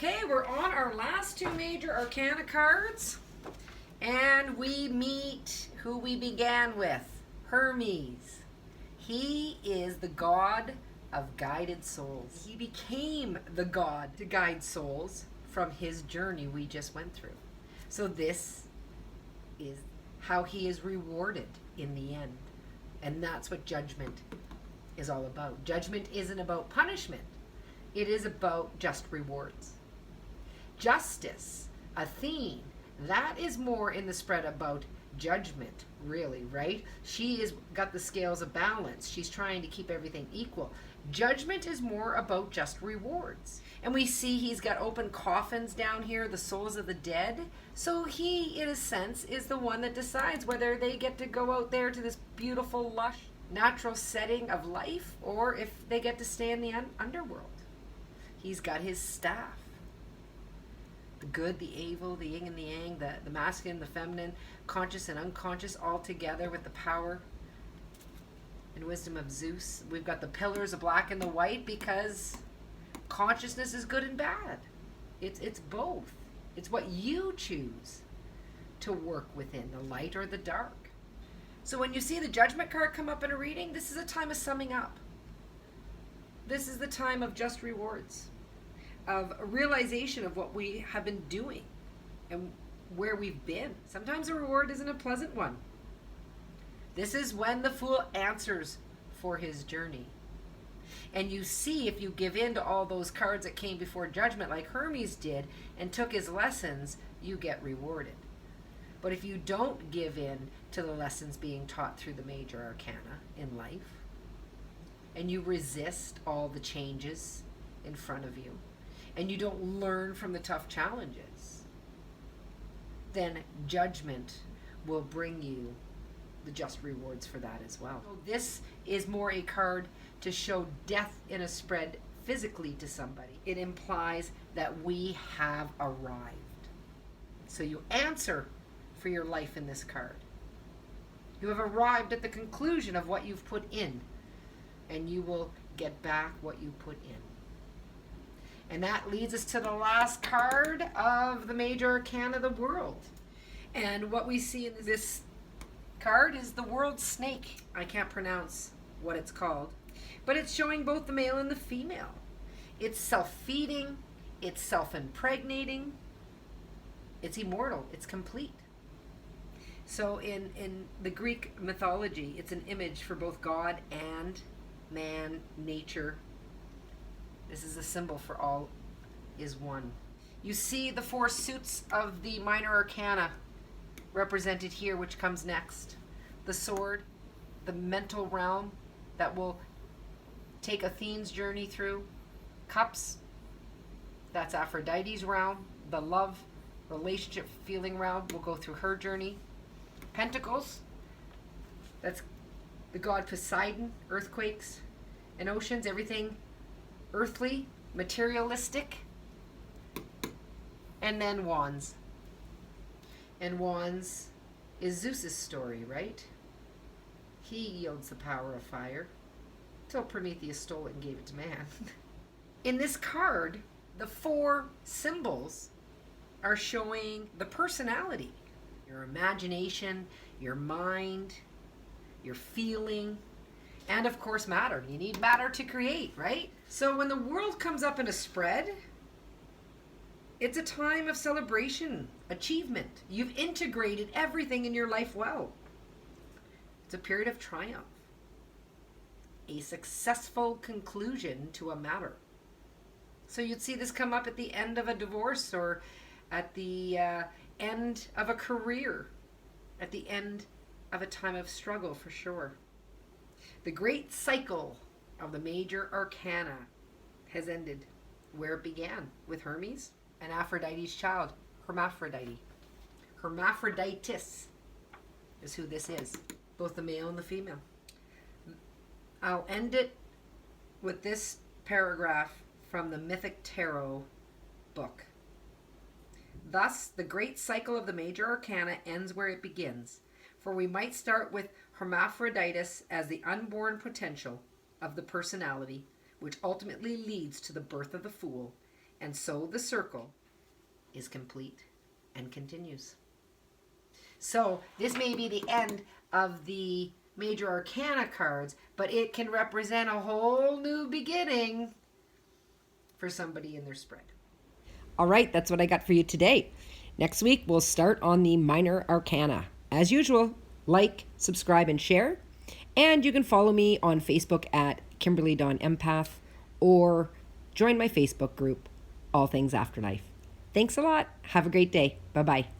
Okay, we're on our last two major arcana cards. And we meet who we began with, Hermes. He is the god of guided souls. He became the god to guide souls from his journey we just went through. So this is how he is rewarded in the end. And that's what judgment is all about. Judgment isn't about punishment. It is about just rewards. Justice, Athene, that is more in the spread about judgment, really, right? She has got the scales of balance. She's trying to keep everything equal. Judgment is more about just rewards. And we see he's got open coffins down here, the souls of the dead. So he, in a sense, is the one that decides whether they get to go out there to this beautiful, lush, natural setting of life, or if they get to stay in the underworld. He's got his staff. The good, the evil, the yin and the yang, the masculine, the feminine, conscious and unconscious, all together with the power and wisdom of Zeus. We've got the pillars, the black and the white, because consciousness is good and bad. It's both. It's what you choose to work within, the light or the dark. So when you see the judgment card come up in a reading, this is a time of summing up. This is the time of just rewards, of a realization of what we have been doing and where we've been. Sometimes a reward isn't a pleasant one. This is when the fool answers for his journey. And you see, if you give in to all those cards that came before judgment, like Hermes did, and took his lessons, you get rewarded. But if you don't give in to the lessons being taught through the major arcana in life, and you resist all the changes in front of you, and you don't learn from the tough challenges, then judgment will bring you the just rewards for that as well. So this is more a card to show death in a spread physically to somebody. It implies that we have arrived. So you answer for your life in this card. You have arrived at the conclusion of what you've put in, and you will get back what you put in. And that leads us to the last card of the major arcana of the world. And what we see in this card is the world snake. I can't pronounce what it's called, but it's showing both the male and the female. It's self-feeding, it's self-impregnating, it's immortal, it's complete. So in the Greek mythology, it's an image for both God and man, nature. This is a symbol for all is one. You see the four suits of the minor arcana represented here, which comes next. The sword, the mental realm that will take Athene's journey through. Cups, that's Aphrodite's realm. The love, relationship, feeling realm will go through her journey. Pentacles, that's the god Poseidon, earthquakes and oceans, everything earthly, materialistic. And then wands. And wands is Zeus's story, right? He yields the power of fire till Prometheus stole it and gave it to man. In this card, the four symbols are showing the personality, your imagination, your mind, your feeling, and of course matter. You need matter to create, right? So when the world comes up in a spread, it's a time of celebration, achievement. You've integrated everything in your life well. It's a period of triumph, a successful conclusion to a matter. So you'd see this come up at the end of a divorce, or at the end of a career, at the end of a time of struggle, for sure. The great cycle of the major arcana has ended where it began, with Hermes and Aphrodite's child, Hermaphrodite. Hermaphroditus is who this is, both the male and the female. I'll end it with this paragraph from the Mythic Tarot book. Thus, the great cycle of the major arcana ends where it begins, for we might start with Hermaphroditus as the unborn potential of the personality, which ultimately leads to the birth of the fool, And so the circle is complete and continues. So this may be the end of the major arcana cards, but it can represent a whole new beginning for somebody in their spread. All right, that's what I got for you today. Next week, we'll start on the minor arcana. As usual, like, subscribe, and share. And you can follow me on Facebook at Kimberly Dawn Empath or join my Facebook group, All Things Afterlife. Thanks a lot. Have a great day. Bye-bye.